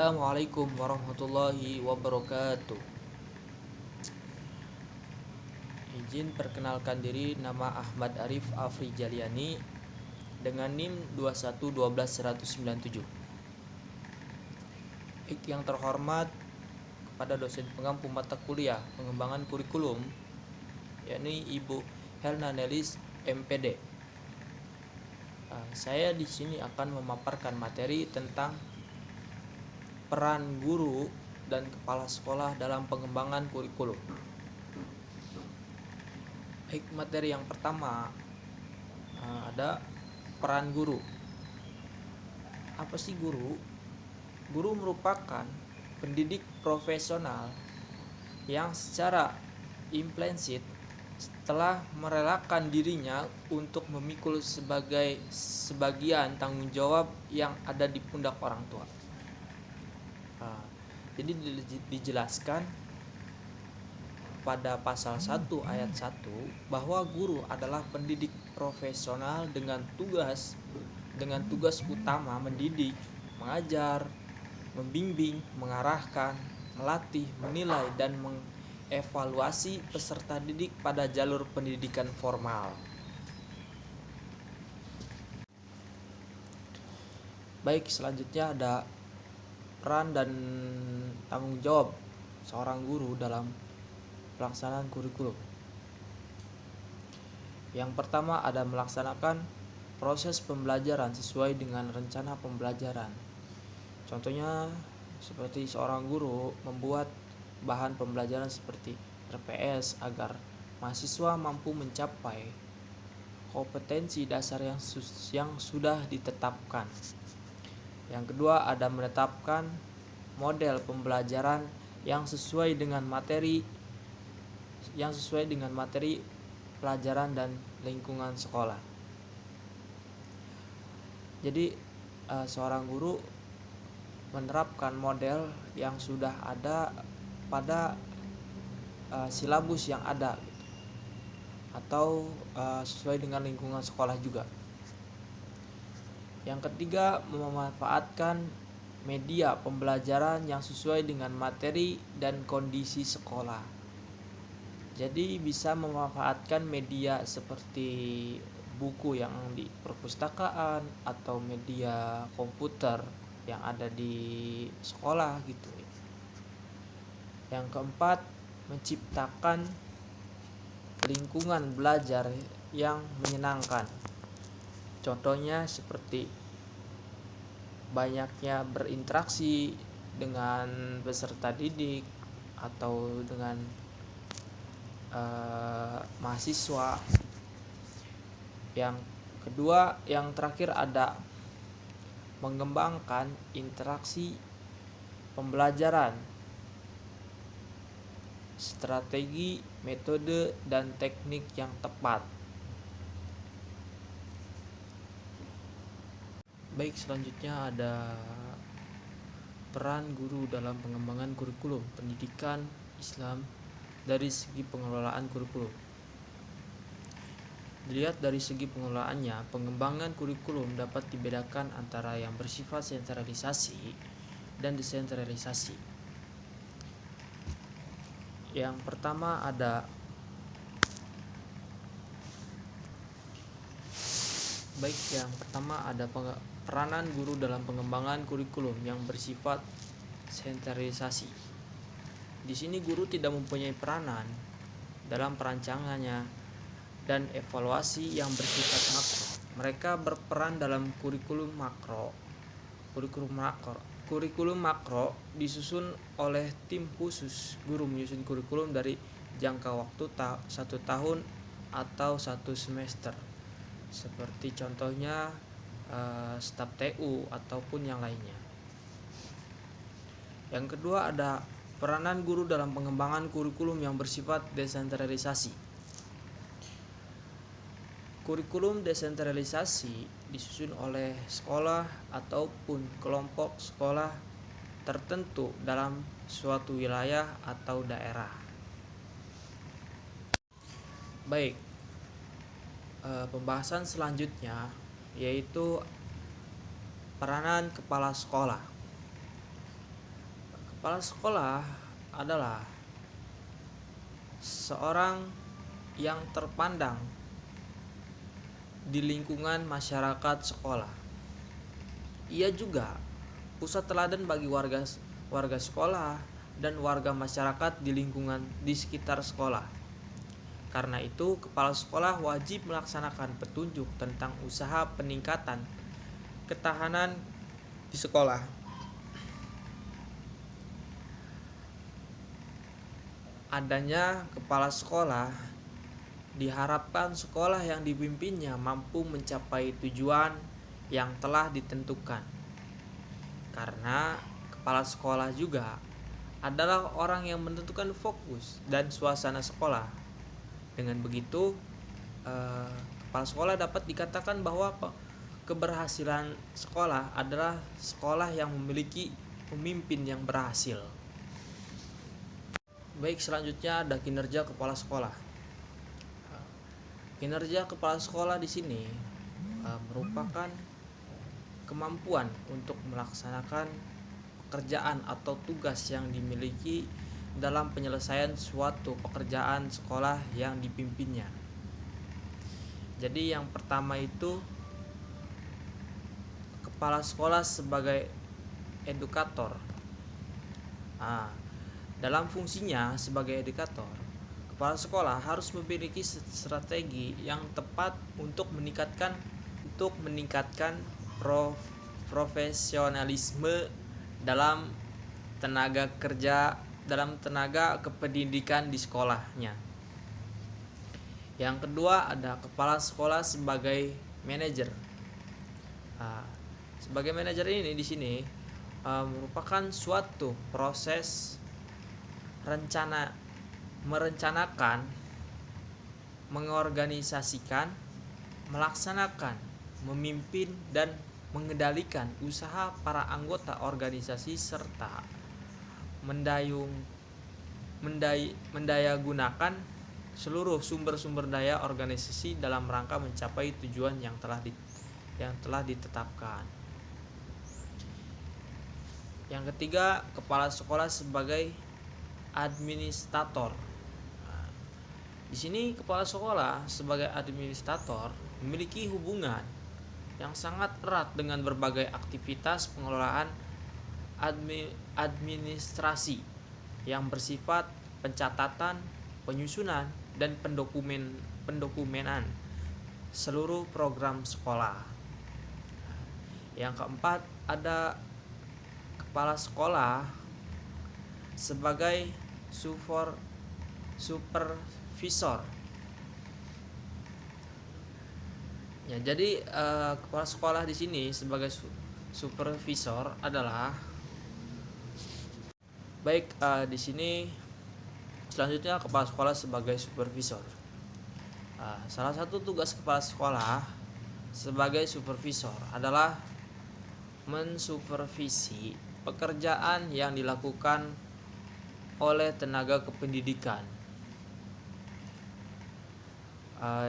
Assalamualaikum warahmatullahi wabarakatuh. Izin perkenalkan diri, nama Ahmad Arif Afri Jaliani dengan NIM 2112197. Yang terhormat kepada dosen pengampu mata kuliah pengembangan kurikulum, yakni Ibu Helna Nelis MPD. Saya di sini akan memaparkan materi tentang peran guru dan kepala sekolah dalam pengembangan kurikulum. Materi yang pertama ada peran guru. Apa sih guru? Guru merupakan pendidik profesional yang secara implisit telah merelakan dirinya untuk memikul sebagian tanggung jawab yang ada di pundak orang tua. Jadi dijelaskan pada pasal 1 ayat 1 bahwa guru adalah pendidik profesional dengan tugas utama mendidik, mengajar, membimbing, mengarahkan, melatih, menilai, dan mengevaluasi peserta didik pada jalur pendidikan formal. Baik, selanjutnya ada peran dan tanggung jawab seorang guru dalam pelaksanaan kurikulum. Yang pertama ada melaksanakan proses pembelajaran sesuai dengan rencana pembelajaran. Contohnya seperti seorang guru membuat bahan pembelajaran seperti RPS agar mahasiswa mampu mencapai kompetensi dasar yang sudah ditetapkan. Yang kedua ada menetapkan model pembelajaran yang sesuai dengan materi pelajaran dan lingkungan sekolah. Jadi seorang guru menerapkan model yang sudah ada pada silabus yang ada gitu. Atau sesuai dengan lingkungan sekolah juga. Yang ketiga, memanfaatkan media pembelajaran yang sesuai dengan materi dan kondisi sekolah. Jadi bisa memanfaatkan media seperti buku yang di perpustakaan atau media komputer yang ada di sekolah gitu. Yang keempat, menciptakan lingkungan belajar yang menyenangkan. Contohnya seperti banyaknya berinteraksi dengan peserta didik atau dengan mahasiswa. Yang kedua, yang terakhir ada mengembangkan interaksi pembelajaran, strategi, metode, dan teknik yang tepat. Baik, selanjutnya ada peran guru dalam pengembangan kurikulum pendidikan Islam dari segi pengelolaan kurikulum. Dilihat dari segi pengelolaannya, pengembangan kurikulum dapat dibedakan antara yang bersifat sentralisasi dan desentralisasi. Yang pertama ada peranan guru dalam pengembangan kurikulum yang bersifat sentralisasi. Di sini guru tidak mempunyai peranan dalam perancangannya dan evaluasi yang bersifat makro. Mereka berperan dalam kurikulum makro. Kurikulum makro disusun oleh tim khusus. Guru menyusun kurikulum dari jangka waktu 1 tahun atau 1 semester. Seperti contohnya staf TU ataupun yang lainnya. Yang kedua ada peranan guru dalam pengembangan kurikulum yang bersifat desentralisasi. Kurikulum desentralisasi disusun oleh sekolah ataupun kelompok sekolah tertentu dalam suatu wilayah atau daerah. Baik, pembahasan selanjutnya yaitu peranan kepala sekolah. Kepala sekolah adalah seorang yang terpandang di lingkungan masyarakat sekolah. Ia juga pusat teladan bagi warga sekolah dan warga masyarakat di lingkungan di sekitar sekolah. Karena itu, kepala sekolah wajib melaksanakan petunjuk tentang usaha peningkatan ketahanan di sekolah. Adanya kepala sekolah diharapkan sekolah yang dipimpinnya mampu mencapai tujuan yang telah ditentukan. Karena kepala sekolah juga adalah orang yang menentukan fokus dan suasana sekolah. Dengan begitu, kepala sekolah dapat dikatakan bahwa keberhasilan sekolah adalah sekolah yang memiliki pemimpin yang berhasil. Baik, selanjutnya ada kinerja kepala sekolah. Kinerja kepala sekolah di sini merupakan kemampuan untuk melaksanakan pekerjaan atau tugas yang dimiliki dalam penyelesaian suatu pekerjaan sekolah yang dipimpinnya. Jadi yang pertama itu, kepala sekolah sebagai edukator. Dalam fungsinya sebagai edukator, kepala sekolah harus memiliki strategi yang tepat untuk meningkatkan profesionalisme dalam tenaga kependidikan di sekolahnya. Yang kedua, ada kepala sekolah sebagai manajer. Sebagai manajer ini di sini merupakan suatu proses merencanakan, mengorganisasikan, melaksanakan, memimpin dan mengendalikan usaha para anggota organisasi serta mendayagunakan seluruh sumber-sumber daya organisasi dalam rangka mencapai tujuan yang telah ditetapkan. Yang ketiga, kepala sekolah sebagai administrator. Di sini kepala sekolah sebagai administrator memiliki hubungan yang sangat erat dengan berbagai aktivitas pengelolaan administrasi yang bersifat pencatatan, penyusunan, dan pendokumenan seluruh program sekolah. Yang keempat, ada kepala sekolah sebagai supervisor. Ya, jadi kepala sekolah di sini sebagai supervisor adalah di sini selanjutnya kepala sekolah sebagai supervisor. Salah satu tugas kepala sekolah sebagai supervisor adalah mensupervisi pekerjaan yang dilakukan oleh tenaga kependidikan.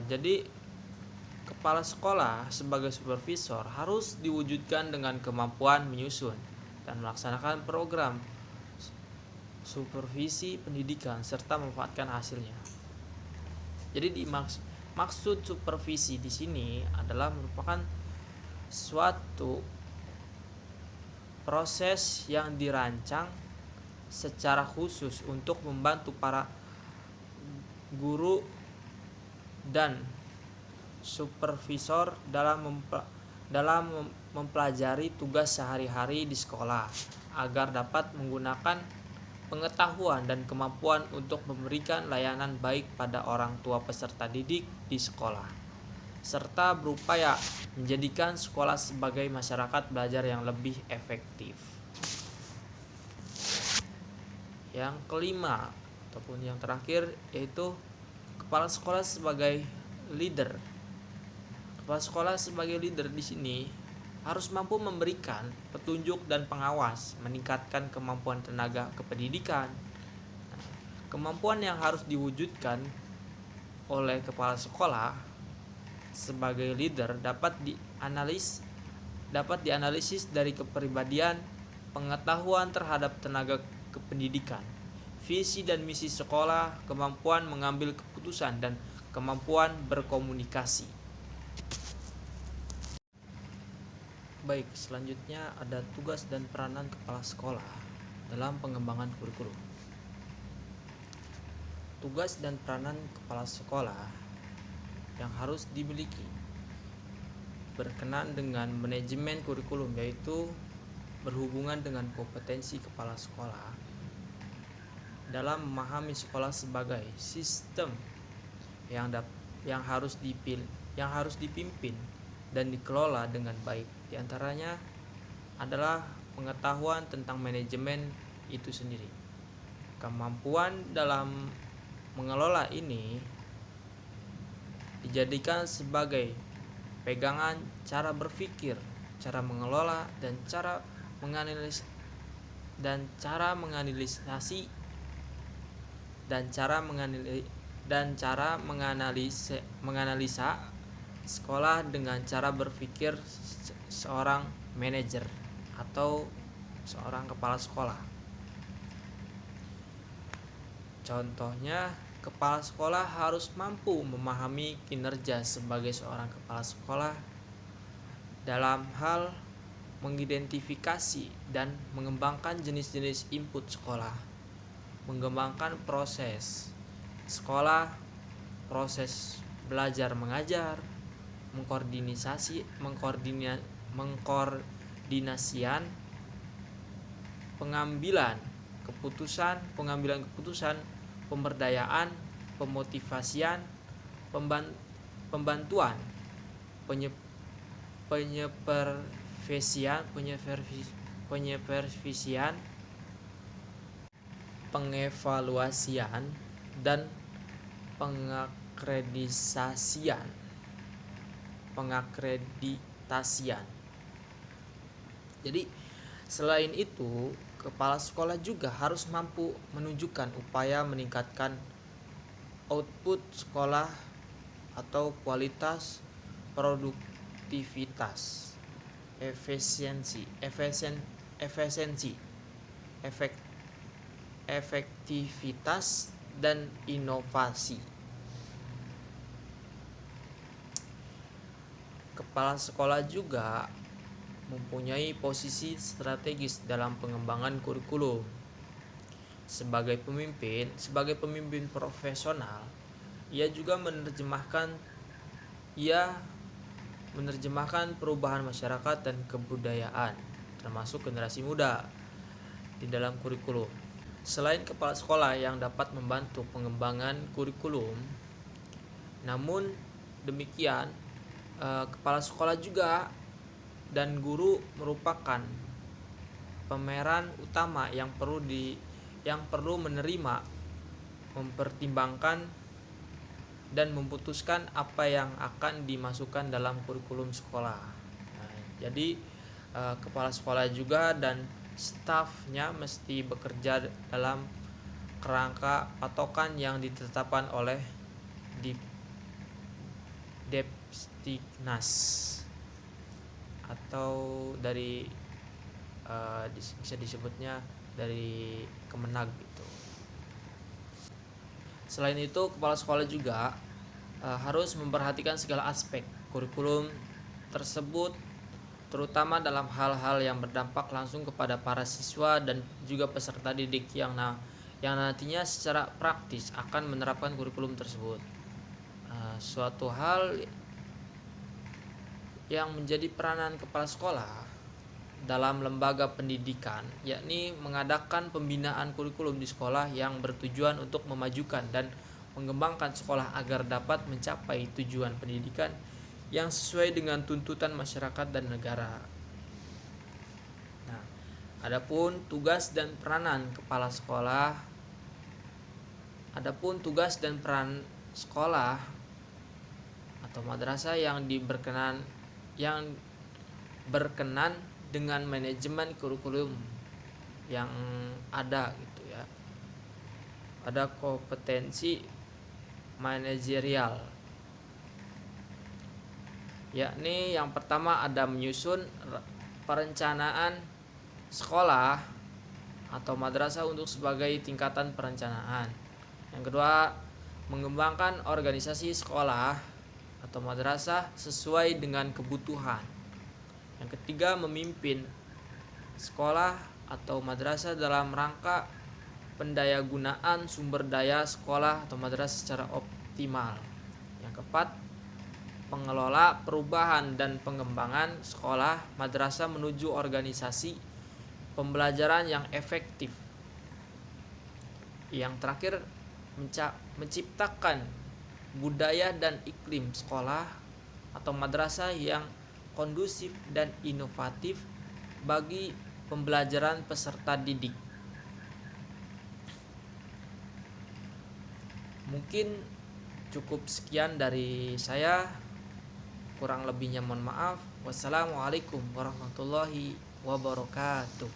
Jadi kepala sekolah sebagai supervisor harus diwujudkan dengan kemampuan menyusun dan melaksanakan program supervisi pendidikan serta memanfaatkan hasilnya. Jadi maksud supervisi di sini adalah merupakan suatu proses yang dirancang secara khusus untuk membantu para guru dan supervisor dalam mempelajari tugas sehari-hari di sekolah agar dapat menggunakan pengetahuan dan kemampuan untuk memberikan layanan baik pada orang tua peserta didik di sekolah, serta berupaya menjadikan sekolah sebagai masyarakat belajar yang lebih efektif. Yang kelima ataupun yang terakhir yaitu kepala sekolah sebagai leader. Kepala sekolah sebagai leader di sini harus mampu memberikan petunjuk dan pengawas, meningkatkan kemampuan tenaga kependidikan. Kemampuan yang harus diwujudkan oleh kepala sekolah sebagai leader dapat dianalisis dari kepribadian, pengetahuan terhadap tenaga kependidikan, visi dan misi sekolah, kemampuan mengambil keputusan, dan kemampuan berkomunikasi. Baik, selanjutnya ada tugas dan peranan kepala sekolah dalam pengembangan kurikulum. Tugas dan peranan kepala sekolah yang harus dimiliki berkenaan dengan manajemen kurikulum, yaitu berhubungan dengan kompetensi kepala sekolah dalam memahami sekolah sebagai sistem yang harus dipimpin dan dikelola dengan baik. Di antaranya adalah pengetahuan tentang manajemen itu sendiri. Kemampuan dalam mengelola ini dijadikan sebagai pegangan cara berpikir, cara mengelola, dan cara menganalisa sekolah dengan cara berpikir seorang manajer atau seorang kepala sekolah. Contohnya, kepala sekolah harus mampu memahami kinerja sebagai seorang kepala sekolah dalam hal mengidentifikasi dan mengembangkan jenis-jenis input sekolah, mengembangkan proses sekolah, proses belajar mengajar, mengkoordinasikan pengambilan keputusan, pemberdayaan, pemotivasian, pembantuan, penyepervisian, pengevaluasian, dan pengakreditasian. Jadi selain itu, kepala sekolah juga harus mampu menunjukkan upaya meningkatkan output sekolah atau kualitas, produktivitas, efektivitas, dan inovasi. Kepala sekolah juga mempunyai posisi strategis dalam pengembangan kurikulum. Sebagai pemimpin profesional, ia juga menerjemahkan perubahan masyarakat dan kebudayaan, termasuk generasi muda, di dalam kurikulum. Selain kepala sekolah yang dapat membantu pengembangan kurikulum, namun demikian, kepala sekolah juga dan guru merupakan pemeran utama yang perlu menerima, mempertimbangkan, dan memutuskan apa yang akan dimasukkan dalam kurikulum sekolah. Jadi kepala sekolah juga dan stafnya mesti bekerja dalam kerangka patokan yang ditetapkan oleh Depstiknas atau dari bisa disebutnya dari Kemenag gitu. Selain itu, kepala sekolah juga harus memperhatikan segala aspek kurikulum tersebut, terutama dalam hal-hal yang berdampak langsung kepada para siswa dan juga peserta didik yang nantinya secara praktis akan menerapkan kurikulum tersebut. Suatu hal yang menjadi peranan kepala sekolah dalam lembaga pendidikan, yakni mengadakan pembinaan kurikulum di sekolah yang bertujuan untuk memajukan dan mengembangkan sekolah agar dapat mencapai tujuan pendidikan yang sesuai dengan tuntutan masyarakat dan negara. Nah, adapun tugas dan peranan sekolah atau madrasah yang berkenan dengan manajemen kurikulum yang ada gitu ya. Ada kompetensi manajerial, yakni yang pertama ada menyusun perencanaan sekolah atau madrasah untuk sebagai tingkatan perencanaan. Yang kedua, mengembangkan organisasi sekolah atau madrasah sesuai dengan kebutuhan. Yang ketiga, memimpin sekolah atau madrasah dalam rangka pendayagunaan sumber daya sekolah atau madrasah secara optimal. Yang keempat, pengelola perubahan dan pengembangan sekolah madrasah menuju organisasi pembelajaran yang efektif. Yang terakhir, menciptakan budaya dan iklim sekolah atau madrasah yang kondusif dan inovatif bagi pembelajaran peserta didik. Mungkin cukup sekian dari saya, kurang lebihnya mohon maaf. Wassalamualaikum warahmatullahi wabarakatuh.